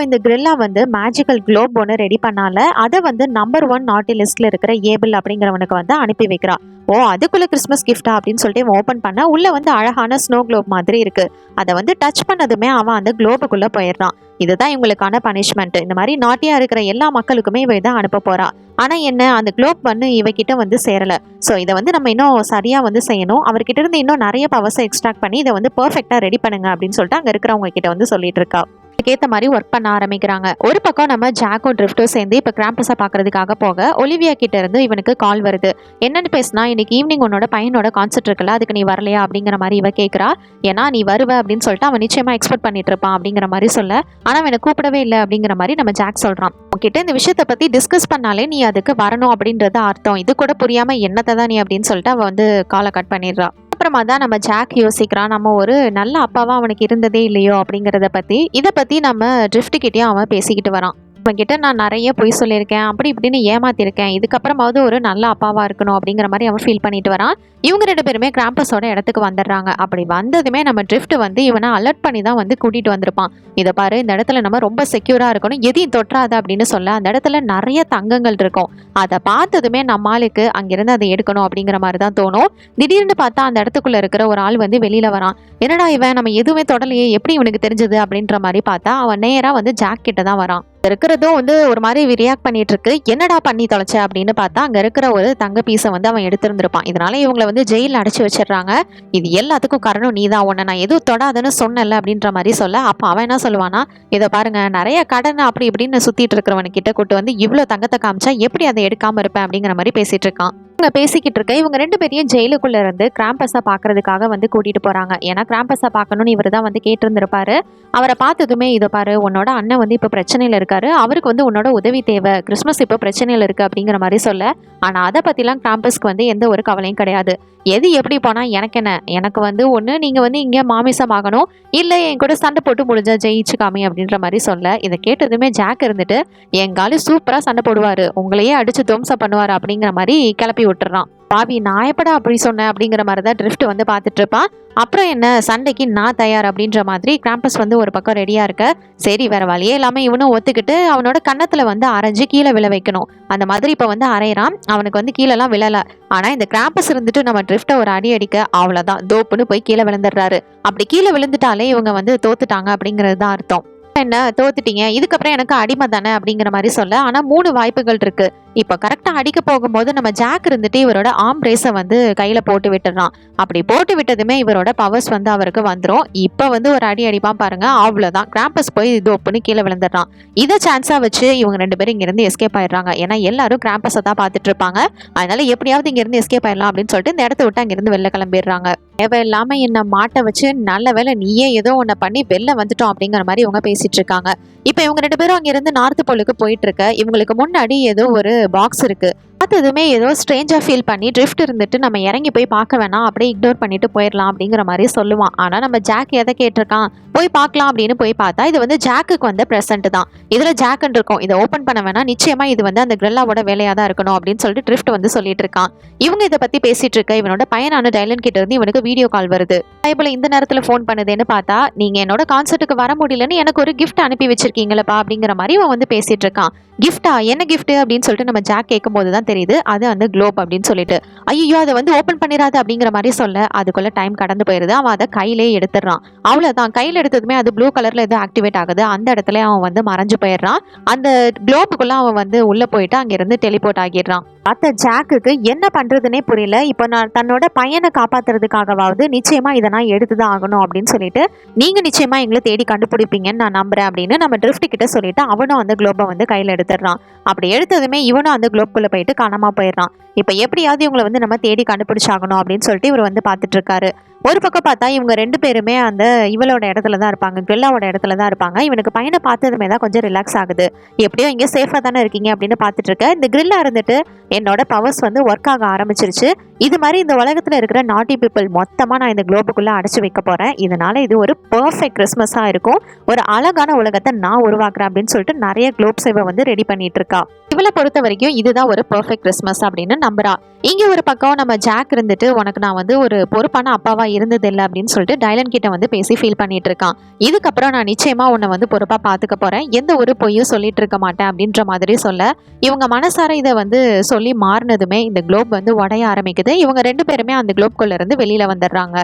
இந்த கிரில்லா வந்து மேஜிக்கல் குளோப் ஒன்று ரெடி பண்ணால அதை வந்து நம்பர் 1 நாட்டி லிஸ்ட்ல இருக்கிற ஏபிள் அப்படிங்கிறவனுக்கு வந்து அனுப்பி வைக்கிறா. ஓ அதுக்குள்ள கிறிஸ்மஸ் கிஃப்டா அப்படின்னு சொல்லிட்டு ஓபன் பண்ண உள்ள வந்து அழகான ஸ்னோ குளோப் மாதிரி இருக்கு. அதை வந்து டச் பண்ணதுமே அவன் அந்த குளோபுக்குள்ள போயிடுறான். இதுதான் இவங்களுக்கான பனிஷ்மெண்ட். இந்த மாதிரி நாட்டியா இருக்கிற எல்லா மக்களுக்குமே இவ இதை அனுப்ப போறா. ஆனா என்ன, அந்த குளோப் வந்து இவகிட்ட வந்து சேரல. ஸோ இதை வந்து நம்ம இன்னும் சரியா வந்து செய்யணும். அவர்கிட்ட இருந்து இன்னும் நிறைய பவர்ஸை எக்ஸ்ட்ராக்ட் பண்ணி இதை வந்து பெர்ஃபெக்டா ரெடி பண்ணுங்க அப்படின்னு சொல்லிட்டு அங்க இருக்கிறவங்க கிட்ட வந்து சொல்லிட்டு இருக்கா. ஏற்ற மாதிரி ஒர்க் பண்ண ஆரம்பிக்கிறாங்க. ஒரு பக்கம் நம்ம ஜாக்கும் ட்ரிஃப்ட்டும் சேர்ந்து இப்போ கிராம்பஸை பார்க்கறதுக்காக போக ஒலிவியா கிட்ட இருந்து இவனுக்கு கால் வருது. என்னன்னு பேசினா, இன்னைக்கு ஈவினிங் உன்னோட பையனோட கான்சர்ட் இருக்குல்ல, அதுக்கு நீ வரலையா அப்படிங்கிற மாதிரி இவ கேட்குறா. ஏன்னா நீ வருவ அப்படின்னு சொல்லிட்டு அவன் நிச்சயமா எக்ஸ்பெக்ட் பண்ணிட்டு இருப்பான் அப்படிங்கிற மாதிரி சொல்ல, ஆனால் அவனை கூப்பிடவே இல்லை அப்படிங்கிற மாதிரி நம்ம ஜாக் சொல்றான். உன்கிட்ட இந்த விஷயத்தை பத்தி டிஸ்கஸ் பண்ணாலே நீ அதுக்கு வரணும் அப்படின்றது அர்த்தம். இது கூட புரியாம என்னத்தை தான் நீ அப்படின்னு சொல்லிட்டு அவன் வந்து காலை கட் பண்ணிடுறா. அப்புறமா தான் நம்ம ஜாக் யோசிக்கிறான், நம்ம ஒரு நல்ல அப்பாவா அவனுக்கு இருந்ததே இல்லையோ அப்படிங்கிறத பத்தி. இதை பத்தி நம்ம ட்ரிஃப்ட் கிட்டயும் அவன் பேசிக்கிட்டு வரான். அவன்கிட்ட நான் நிறைய பொய் சொல்லியிருக்கேன், அப்படி இப்படின்னு ஏமாத்திருக்கேன், இதுக்கப்புறமாவது ஒரு நல்ல அப்பாவா இருக்கணும் அப்படிங்கிற மாதிரி அவன் ஃபீல் பண்ணிட்டு வரான். இவங்க 2 பேருமே கிராம்பஸோட இடத்துக்கு வந்துடுறாங்க. அப்படி வந்ததுமே நம்ம ட்ரிஃப்ட் வந்து இவனை அலர்ட் பண்ணி தான் வந்து கூட்டிட்டு வந்திருப்பான். இதை பாரு, இந்த இடத்துல நம்ம ரொம்ப செக்யூரா இருக்கணும், எதையும் தொற்றாத அப்படின்னு சொல்ல அந்த இடத்துல நிறைய தங்கங்கள் இருக்கும். அதை பார்த்ததுமே நம்ம ஆளுக்கு அங்கிருந்து அதை எடுக்கணும் அப்படிங்கிற மாதிரி தான் தோணும். திடீர்னு பார்த்தா அந்த இடத்துக்குள்ள இருக்கிற ஒரு ஆள் வந்து வெளியில வரான். என்னடா இவன், நம்ம எதுவுமே தொடலையே, எப்படி இவனுக்கு தெரிஞ்சது அப்படின்ற மாதிரி பார்த்தா அவன் நேரா வந்து ஜாக் கிட்ட தான் வரான். இருக்கிறதும் வந்து ஒரு மாதிரி ரியாக்ட் பண்ணிட்டு இருக்கு. என்னடா பண்ணி தொலைச்ச அப்படின்னு பார்த்தா அங்க இருக்கிற ஒரு தங்க பீஸை வந்து அவன் எடுத்திருந்திருப்பான். இதனால இவங்களை வந்து ஜெயில அடைச்சு வச்சிடுறாங்க. இது எல்லாத்துக்கும் காரணம் நீதான், உன்னை நான் எதுவும் தொடாதுன்னு சொன்னல அப்படின்ற மாதிரி சொல்ல, அப்ப அவன் என்ன சொல்லுவானா, இதை பாருங்க, நிறைய கடன் அப்படி இப்படின்னு சுத்திட்டு இருக்கிறவனு கிட்ட கூட்டு வந்து இவ்வளவு தங்கத்தை காமிச்சா எப்படி அதை எடுக்காம இருப்பேன் அப்படிங்கிற மாதிரி பேசிட்டு இருக்கான். இவங்க பேசிக்கிட்டு இருக்க இவங்க 2 பேரையும் ஜெயிலுக்குள்ள இருந்து கிராம்பஸை பார்க்கறதுக்காக வந்து கூட்டிட்டு போறாங்க. ஏன்னா கிராம்பஸை பார்க்கணும்னு இவர் தான் வந்து கேட்டிருந்திருப்பாரு. அவரை பார்த்ததுமே இதை பாரு, உன்னோட அண்ணன் வந்து இப்போ பிரச்சனையில இருக்காரு, அவருக்கு வந்து உன்னோட உதவி தேவை, கிறிஸ்மஸ் இப்போ பிரச்சனையில இருக்கு அப்படிங்கிற மாதிரி சொல்ல, ஆனா அதை பத்திலாம் கிராம்பஸ்க்கு வந்து எந்த ஒரு கவலையும் கிடையாது. எது எப்படி போனா எனக்கு என்ன, எனக்கு வந்து ஒண்ணு நீங்க வந்து இங்க மாமிசம் ஆகணும், இல்ல என் கூட சண்டை போட்டு முடிஞ்சா ஜெயிச்சு காமி அப்படின்ற மாதிரி சொல்ல, இதை கேட்டதுமே ஜாக் இருந்துட்டு எங்காலும் சூப்பரா சண்டை போடுவாரு, உங்களையே அடிச்சு துவம்சம் பண்ணுவாரு அப்படிங்கிற மாதிரி கிளப்பி விட்டுறான். பாவி நான் எப்படா அப்படி சொன்னேன் அப்படிங்கிற மாதிரி தான் ட்ரிஃப்ட் வந்து பார்த்துட்டு இருப்பான். அப்புறம் என்ன, சண்டைக்கு நான் தயார் அப்படின்ற மாதிரி கிராம்பஸ் வந்து ஒரு பக்கம் ரெடியா இருக்க, சரி வேற வழியே இல்லாம இவனும் ஒத்துக்கிட்டு அவனோட கன்னத்துல வந்து அரைஞ்சு கீழே விழ வைக்கணும். அந்த மாதிரி இப்ப வந்து அரைறான். அவனுக்கு வந்து கீழெல்லாம் விழல. ஆனா இந்த கிராம்பஸ் இருந்துட்டு நம்ம ட்ரிஃப்ட ஒரு அடி அடிக்க அவ்வளவுதான், தோப்புன்னு போய் கீழே விழுந்துடுறாரு. அப்படி கீழே விழுந்துட்டாலே இவங்க வந்து தோத்துட்டாங்க அப்படிங்கிறது தான் அர்த்தம். என்ன தோத்துட்டீங்க, இதுக்கப்புறம் எனக்கு அடிமை தானே அப்படிங்கிற மாதிரி சொல்ல, ஆனா 3 வாய்ப்புகள் இருக்கு. இப்ப கரெக்டா அடிக்க போகும்போது நம்ம ஜாக் இருந்துட்டு இவரோட ஆர்ம் ரேஸை வந்து கையில போட்டு விட்டுறான். அப்படி போட்டு விட்டதுமே இவரோட பவர்ஸ் வந்து அவருக்கு வந்துடும். இப்ப வந்து ஒரு அடி அடிப்பான் பாருங்க, அவ்வளவுதான், கிராம்பஸ் போய் தோப்புன்னு கீழே விழுந்துடுறான். இதை சான்ஸா வச்சு இவங்க 2 பேரும் இங்க இருந்து எஸ்கேப் ஆயிடுறாங்க. ஏன்னா எல்லாரும் கிராம்பஸை தான் பார்த்துட்டு இருப்பாங்க. அதனால எப்படியாவது இங்க இருந்து எஸ்கேப் ஆயிடலாம் அப்படின்னு சொல்லிட்டு இந்த இடத்த விட்டு அங்கிருந்து வெளில கிளம்பிடுறாங்க. தேவையில்லாம என்ன மாட்ட வச்சு நல்ல வேலை நீயே ஏதோ ஒன்ன பண்ணி வெளில வந்துட்டோம் அப்படிங்கிற மாதிரி இவங்க பேசிட்டு இருக்காங்க. இப்ப இவங்க 2 பேரும் அங்க இருந்து நார்த் போலுக்கு போயிட்டு இருக்க, இவங்களுக்கு முன்னாடி ஏதோ ஒரு பாக்ஸ் இருக்கு. பார்த்ததுமே ஏதோ ஸ்ட்ரேஞ்சா ஃபீல் பண்ணி ட்ரிஃப்ட் இருந்துட்டு நம்ம இறங்கி போய் பார்க்க வேணாம், அப்படியே இக்னோர் பண்ணிட்டு போயிடலாம் அப்படிங்கிற மாதிரி சொல்லுவான். ஆனா நம்ம ஜாக் எதை கேட்டிருக்கான், போய் பார்க்கலாம் அப்படின்னு போய் பார்த்தா இது வந்து ஜாக்குக்கு வந்து பிரசன்ட் தான். இதுல ஜாக்குன்னு இருக்கும், இதை ஓப்பன் பண்ண வேணா, நிச்சயமா இது வந்து அந்த கிரில்லாவோட வேலையா தான் இருக்கணும் அப்படின்னு சொல்லிட்டு ட்ரிஃப்ட் வந்து சொல்லிட்டு இருக்கான். இவங்க இதை பத்தி பேசிட்டு இருக்க இவனோட பையனான டைலன் கிட்ட இருந்து இவனுக்கு வீடியோ கால் வருது. பைபிள் இந்த நேரத்துல ஃபோன் பண்ணுதுன்னு பார்த்தா, நீங்க என்னோட கான்சர்ட்டுக்கு வர முடியலன்னு எனக்கு ஒரு கிஃப்ட் அனுப்பி வச்சிருக்கீங்களப்பா அப்படிங்கிற மாதிரி அவன் வந்து பேசிட்டு இருக்கான். கிஃப்டா, என்ன கிஃப்ட் அப்படின்னு சொல்லிட்டு நம்ம ஜாக் கேட்கும் போது தான் தெரியுது அது அந்த குளோப் அப்படின்னு சொல்லிட்டு. ஐயோ அதை வந்து ஓப்பன் பண்ணிடாது அப்படிங்கிற மாதிரி சொல்ல, அதுக்குள்ள டைம் கடந்து போயிருது. அவன் அதை கையிலே எடுத்துடுறான். அவ்வளவுதான், கையில எடுத்ததுமே அது ப்ளூ கலர்ல ஏதோ ஆக்டிவேட் ஆகுது. அந்த இடத்துல அவன் வந்து மறைஞ்சு போயிடுறான். அந்த குளோப்புக்குள்ள அவன் வந்து உள்ள போயிட்டு அங்கிருந்து டெலிபோர்ட் ஆகிடுறான். பார்த்த ஜாக்குக்கு என்ன பண்றதுன்னே புரியல. இப்போ நான் தன்னோட பையனை காப்பாத்துறதுக்காகவாவது நிச்சயமா இதை நான் எடுத்துதான் ஆகணும் அப்படின்னு சொல்லிட்டு, நீங்க நிச்சயமா எங்களை தேடி கண்டுபிடிப்பீங்கன்னு நான் நம்புறேன் அப்படின்னு நம்ம ட்ரிஃப்ட் கிட்ட சொல்லிட்டு அவனும் அந்த குளோபை வந்து கையில எடுத்துடுறான். அப்படி எடுத்ததுமே இவனும் அந்த குளோப்குள்ள போயிட்டு காணாம போயிடுறான். இப்ப எப்படியாவது இவங்களை வந்து நம்ம தேடி கண்டுபிடிச்சாகணும் அப்படின்னு சொல்லிட்டு இவர் வந்து பார்த்துட்டு இருக்காரு. ஒரு பக்கம் பார்த்தா இவங்க 2 பேருமே அந்த இவளோட இடத்துல தான் இருப்பாங்க, கிரில்லாவோட இடத்துல தான் இருப்பாங்க. இவனுக்கு பையனை பார்த்ததுமே தான் கொஞ்சம் ரிலாக்ஸ் ஆகுது. எப்படியோ இங்கே சேஃபாக தானே இருக்கீங்க அப்படின்னு பார்த்துட்டு இருக்க, இந்த கிரில்லா இருந்துட்டு என்னோட பவர்ஸ் வந்து ஒர்க் ஆக ஆரம்பிச்சிருச்சு. இது மாதிரி இந்த உலகத்தில் இருக்கிற நாட்டி பீப்புள் மொத்தமாக நான் இந்த குளோபுக்குள்ளே அடைச்சி வைக்க போகிறேன். இதனால இது ஒரு பர்ஃபெக்ட் கிறிஸ்மஸாக இருக்கும், ஒரு அழகான உலகத்தை நான் உருவாக்குறேன் அப்படின்னு சொல்லிட்டு நிறைய குளோப்ஸ் இவ வந்து ரெடி பண்ணிட்டு இருக்கா. இவளை பொறுத்த வரைக்கும் இதுதான் ஒரு பர்ஃபெக்ட் கிறிஸ்மஸ் அப்படின்னு நம்புறா. இங்க ஒரு பக்கம் நம்ம ஜாக் இருந்துட்டு உனக்கு நான் வந்து ஒரு பொறுப்பான அப்பாவா இருந்தது இல்லை அப்படின்னு சொல்லிட்டு டைலன் கிட்ட வந்து பேசி ஃபீல் பண்ணிட்டு இருக்கான். இதுக்கப்புறம் நான் நிச்சயமா உன்னை வந்து பொறுப்பா பாத்துக்க போறேன், எந்த ஒரு பொய்யும் சொல்லிட்டு இருக்க மாட்டேன் அப்படின்ற மாதிரி சொல்ல, இவங்க மனசார இதை வந்து சொல்லி மாறினதுமே இந்த குளோப் வந்து உடைய ஆரம்பிக்குது. இவங்க 2 பேருமே அந்த குளோப்குள்ள இருந்து வெளியில வந்துடுறாங்க.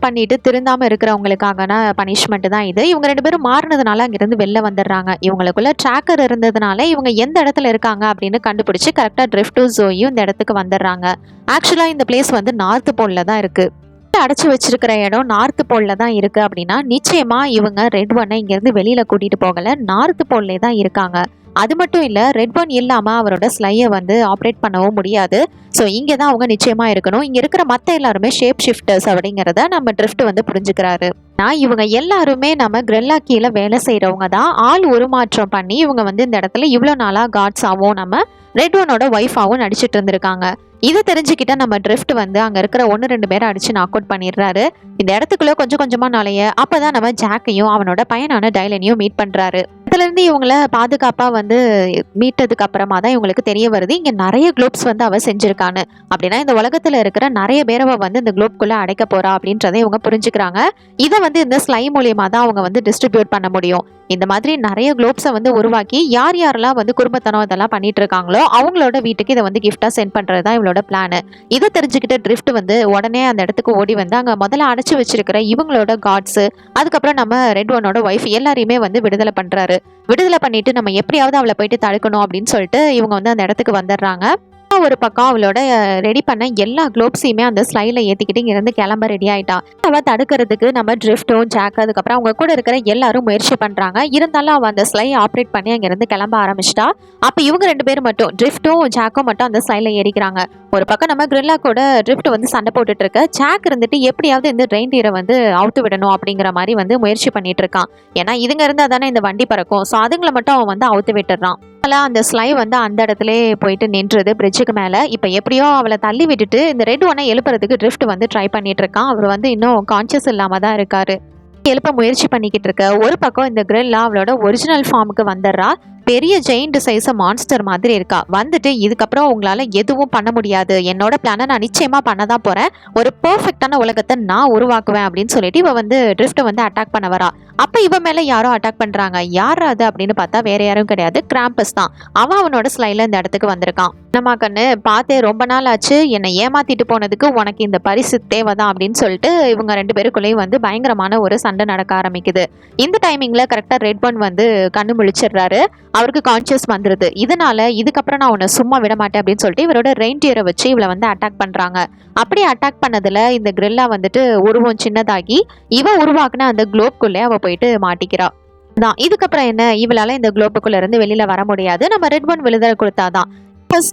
பண்ணிட்டு திருந்தாம இருக்கிறவங்களுக்கான பனிஷ்மெண்ட் தான் இது. இவங்க 2 பேரும் மாறினதுனால அங்கிருந்து வெளில வந்துடுறாங்க. இவங்களுக்குள்ள ட்ராக்கர் இருந்ததுனால இவங்க எந்த இடத்துல இருக்காங்க அப்படின்னு கண்டுபிடிச்சு கரெக்டா ட்ரிஃப்டும் ஜோயும் இந்த இடத்துக்கு வந்துடுறாங்க. ஆக்சுவலா இந்த பிளேஸ் வந்து நார்த் போல்ல தான் இருக்கு. அடைச்சு வச்சிருக்கிற இடம் நார்த் போல்ல தான் இருக்கு அப்படின்னா நிச்சயமா இவங்க ரெட் ஒன்னை இங்க இருந்து வெளியில கூட்டிட்டு போகல, நார்த் போல்லே தான் இருக்காங்க. அது மட்டும் இல்ல, ரெட் ஒன் இல்லாம அவரோட ஸ்லையை வந்து ஆப்ரேட் பண்ணவும் முடியாது. ஸோ இங்கே தான் அவங்க நிச்சயமா இருக்கணும். இங்க இருக்கிற மற்ற எல்லாருமே ஷேப் ஷிஃப்டர்ஸ் அப்படிங்கிறத நம்ம ட்ரிஃப்ட் வந்து புரிஞ்சுக்கிறாரு. இவங்க எல்லாருமே நம்ம கிரெல்லா கீழே வேலை செய்யறவங்க தான். ஆள் உருமாற்றம் பண்ணி இவங்க வந்து இந்த இடத்துல இவ்வளோ நாளா காட்ஸாவும் நம்ம ரெட் ஒனோட ஒய்ஃபாவும் நடிச்சிட்டு இருந்திருக்காங்க. இதை தெரிஞ்சுக்கிட்ட நம்ம ட்ரிஃப்ட் வந்து அங்க இருக்கிற 1-2 பேரை அடிச்சு நாக் அவுட் பண்ணிடுறாரு. இந்த இடத்துக்குள்ள கொஞ்சம் கொஞ்சமா நுழைய அப்பதான் நம்ம ஜாக்கையும் அவனோட பையனான டைலனையும் மீட் பண்றாரு. இதுல இருந்து இவங்கள பாதுகாப்பா வந்து மீட்டதுக்கு அப்புறமா தான் இவங்களுக்கு தெரிய வருது இங்க நிறைய குளோப்ஸ் வந்து அவ செஞ்சிருக்கான்னு. அப்படின்னா இந்த உலகத்துல இருக்கிற நிறைய பேரவ வந்து இந்த குளோப்குள்ள அடைக்க போறா அப்படின்றத இவங்க புரிஞ்சுக்கிறாங்க. இதை வந்து இந்த ஸ்லை மூலியமா தான் அவங்க வந்து டிஸ்ட்ரிபியூட் பண்ண முடியும். இந்த மாதிரி நிறைய குளோப்ஸை வந்து உருவாக்கி யார் யாரெல்லாம் வந்து குடும்பத்தனம் இதெல்லாம் பண்ணிட்டு இருக்காங்களோ அவங்களோட வீட்டுக்கு இதை வந்து கிஃப்டா சென்ட் பண்றது தான் இவளோட பிளான். இதை தெரிஞ்சுக்கிட்ட ட்ரிஃப்ட் வந்து உடனே அந்த இடத்துக்கு ஓடி வந்து அங்க முதல்ல அடைச்சு வச்சிருக்கிற இவங்களோட காட்ஸ், அதுக்கப்புறம் நம்ம ரெட் ஒனோட ஒய்ஃப் எல்லாரையுமே வந்து விடுதலை பண்றாரு. விடுதலை பண்ணிட்டு நம்ம எப்படியாவது அவளை போயிட்டு தடுக்கணும் அப்படின்னு சொல்லிட்டு இவங்க வந்து அந்த இடத்துக்கு வந்துடுறாங்க. ஒரு பக்கம் அவளோட ரெடி பண்ண எல்லா குளோப்ஸையுமே அந்த ஸ்லைல ஏத்திக்கிட்டு இங்கிருந்து கிளம்ப ரெடி ஆயிட்டா. அவ தடுக்கிறதுக்கு நம்ம ட்ரிஃப்டும் ஜாக் அதுக்கப்புறம் அவங்க கூட இருக்கிற எல்லாரும் முயற்சி பண்றாங்க. இருந்தாலும் அவ அந்த ஸ்லை ஆப்ரேட் பண்ணி அங்கிருந்து கிளம்ப ஆரம்பிச்சிட்டா. அப்ப இவங்க 2 பேரும் மட்டும் ட்ரிஃப்டும் ஜாக்கும் மட்டும் அந்த ஸ்லைல ஏறிக்கிறாங்க. ஒரு பக்கம் நம்ம கிரில்லா கூட ட்ரிஃப்ட் வந்து சண்டை போட்டுட்டு இருக்க, ஜாக் இருந்துட்டு எப்படியாவது இந்த ரெயின்டியரை வந்து அவுத்து விடணும் அப்படிங்கிற மாதிரி வந்து முயற்சி பண்ணிட்டு இருக்கான். ஏன்னா இதுங்க இருந்தா தானே இந்த வண்டி பறக்கும். ஸோ அதுங்களை மட்டும் அவன் வந்து அவுத்து விட்டுறான். அந்த ஸ்லை வந்து அந்த இடத்துல போயிட்டு நின்றுது பிரிட்ஜுக்கு மேல. இப்ப எப்படியோ அவளை தள்ளி விட்டுட்டு இந்த ரெட் ஒன்னை எழுப்புறதுக்கு ட்ரிஃப்ட் வந்து ட்ரை பண்ணிட்டு இருக்கான். அவர் வந்து இன்னும் கான்சியஸ் இல்லாம தான் இருக்காரு. எழுப்ப முயற்சி பண்ணிக்கிட்டு இருக்க ஒரு பக்கம் இந்த கிரில்லா அவளோட ஒரிஜினல் ஃபார்முக்கு வந்துடுறா. பெரிய ஜெயிண்ட் சைஸ் மான்ஸ்டர் மாதிரி இருக்கா. வந்துட்டு இதுக்கப்புறம் உங்களால எதுவும் பண்ண முடியாது, என்னோட பிளானை நான் நிச்சயமா பண்ண தான் போறேன், ஒரு பெர்ஃபெக்டான உலகத்தை நான் உருவாக்குவேன் அப்படின்னு சொல்லிட்டு இவ வந்து ட்ரிஃப்ட்டை வந்து அட்டாக் பண்ண வரா. அப்ப இவ மேல யாரோ அட்டாக் பண்றாங்க. யார் அது அப்படின்னு பார்த்தா வேற யாரும் கிடையாது, கிராம்பஸ் தான். அவனோட ஸ்லைல இந்த இடத்துக்கு வந்திருக்கான். நம்ம கண்ணு பார்த்தே ரொம்ப நாள் ஆச்சு, என்னை ஏமாத்திட்டு போனதுக்கு உனக்கு இந்த பரிசு தேவைதான் அப்படின்னு சொல்லிட்டு இவங்க 2 பேருக்குள்ளேயும் வந்து பயங்கரமான ஒரு சண்டை நடக்க ஆரம்பிக்குது. இந்த டைமிங்ல கரெக்டா ரெட் ஒன் வந்து கண்ணு முழிச்சிடுறாரு. அவருக்கு கான்சியஸ் வந்துருது. இதனால இதுக்கப்புறம் நான் உன்னை சும்மா விட மாட்டேன் அப்படின்னு சொல்லிட்டு இவரோட ரெயின்டியரை வச்சு இவளை வந்து அட்டாக் பண்றாங்க. அப்படி அட்டாக் பண்ணதுல இந்த கிரில்லா வந்துட்டு உருவம் சின்னதாகி இவ உருவாக்குன அந்த குளோப்குள்ளே அவ போயிட்டு மாட்டிக்கிறா. தான் இதுக்கப்புறம் என்ன, இவளால இந்த குளோப்புக்குள்ள இருந்து வெளியில வர முடியாது. நம்ம ரெட் ஒன் விழுதல் கொடுத்தாதான்.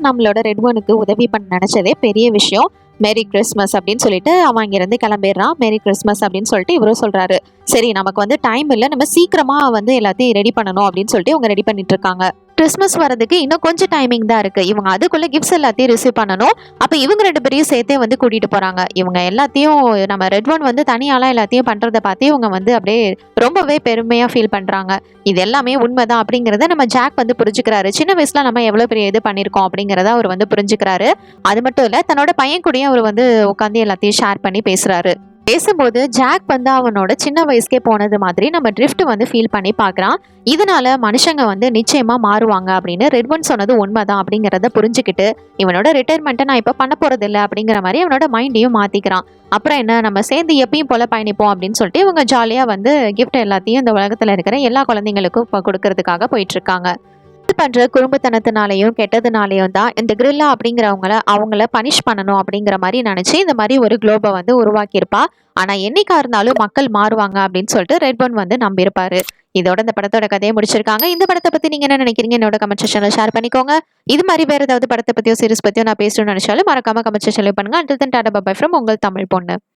நம்மளோட ரெட் ஒனுக்கு உதவி பண்ண நினைச்சதே பெரிய விஷயம். மேரி கிறிஸ்மஸ் அப்படின்னு சொல்லிட்டு அவன் இங்கிருந்து கிளம்பிடுறான். மேரி கிறிஸ்மஸ் அப்படின்னு சொல்லிட்டு இவரும் சொல்றாரு. சரி, நமக்கு வந்து டைம் இல்லை, நம்ம சீக்கிரமா வந்து எல்லாத்தையும் ரெடி பண்ணணும் அப்படின்னு சொல்லிட்டு இவங்க ரெடி பண்ணிட்டு இருக்காங்க. கிறிஸ்மஸ் வரதுக்கு இன்னும் கொஞ்சம் டைமிங் தான் இருக்கு. இவங்க அதுக்குள்ள கிஃப்ட்ஸ் எல்லாத்தையும் ரிசீவ் பண்ணணும். அப்ப இவங்க 2 பேரையும் சேர்த்தே வந்து கூட்டிட்டு போறாங்க. இவங்க எல்லாத்தையும் நம்ம ரெட் ஒன் வந்து தனியாலாம் எல்லாத்தையும் பண்றதை பார்த்து இவங்க வந்து அப்படியே ரொம்பவே பெருமையா ஃபீல் பண்றாங்க. இது எல்லாமே உண்மைதான் அப்படிங்கறத நம்ம ஜாக் வந்து புரிஞ்சுக்கிறாரு. சின்ன வயசுல நம்ம எவ்வளவு பெரிய இது பண்ணிருக்கோம் அப்படிங்கறத அவர் வந்து புரிஞ்சுக்கிறாரு. அது மட்டும் இல்ல, தன்னோட பையன் கூடயும் அவர் வந்து உட்காந்து எல்லாத்தையும் ஷேர் பண்ணி பேசுறாரு. பேசும்போது ஜாக் வந்து அவனோட சின்ன வயசுக்கே போனது மாதிரி நம்ம ட்ரிஃப்ட் வந்து ஃபீல் பண்ணி பார்க்குறான். இதனால மனுஷங்க வந்து நிச்சயமா மாறுவாங்க அப்படின்னு ரெட் ஒன் சொன்னது உண்மைதான் அப்படிங்கிறத புரிஞ்சுக்கிட்டு இவனோட ரிட்டையர்மெண்ட்டை நான் இப்போ பண்ண போறது இல்லை அப்படிங்கிற மாதிரி அவனோட மைண்டையும் மாத்திக்கிறான். அப்புறம் என்ன, நம்ம சேர்ந்து எப்பயும் போல பயணிப்போம் அப்படின்னு சொல்லிட்டு இவங்க ஜாலியா வந்து கிஃப்ட் எல்லாத்தையும் இந்த உலகத்துல இருக்கிற எல்லா குழந்தைங்களுக்கும் கொடுக்கறதுக்காக போயிட்டு இருக்காங்க. பண்ற குறும்புத்தனத்தினாலையும் கெட்டதுனாலையும் தான் இந்த கிரில்லா அவங்கள பனிஷ் பண்ணணும் அப்படிங்கிற மாதிரி நினைச்சு இந்த மாதிரி ஒரு குளோபை வந்து உருவாக்கியிருப்பா. ஆனா என்னைக்கா இருந்தாலும் மக்கள் மாறுவாங்க அப்படின்னு சொல்லிட்டு ரெட் ஒன் வந்து நம்பியிருப்பாரு. இதோட இந்த படத்தோட கதையை முடிச்சிருக்காங்க. இந்த படத்தை பத்தி நீங்க என்ன நினைக்கிறீங்க என்னோட கமெண்ட் செக்ஷன்ல ஷேர் பண்ணிக்கோங்க. இது மாதிரி வேற ஏதாவது படத்தை பத்தியோ சீரிஸ் பத்தியோ நான் பேசணும்னு நினைச்சாலும் மறக்காம கமெண்ட் செக்ஷன்ல பண்ணுங்க. until then tata bye from உங்கள் தமிழ் பொண்ணு.